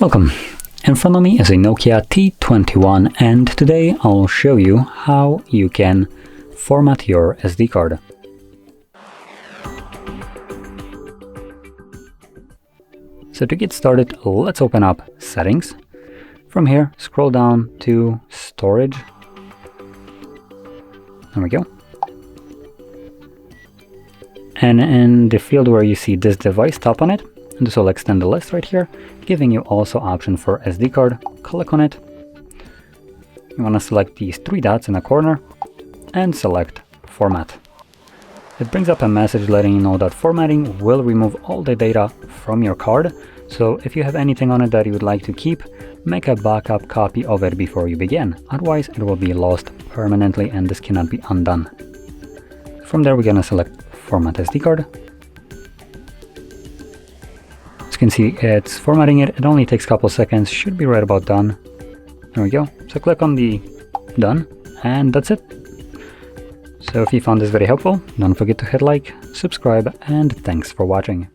Welcome. In front of me is a Nokia T21 and today I'll show you how you can format your SD card. So to get started, let's open up Settings. From here, scroll down to Storage. There we go. And in the field where you see this device, tap on it. And this will extend the list right here, giving you also option for SD card. Click on it. You want to select these three dots in the corner and select Format. It brings up a message letting you know that formatting will remove all the data from your card. So if you have anything on it that you would like to keep, make a backup copy of it before you begin. Otherwise, it will be lost permanently and this cannot be undone. From there, we're going to select Format SD card. As you can see, it's formatting it. It only takes a couple seconds, should be right about done. There we go. So click on the Done, and that's it. So if you found this very helpful, don't forget to hit like, subscribe, and thanks for watching.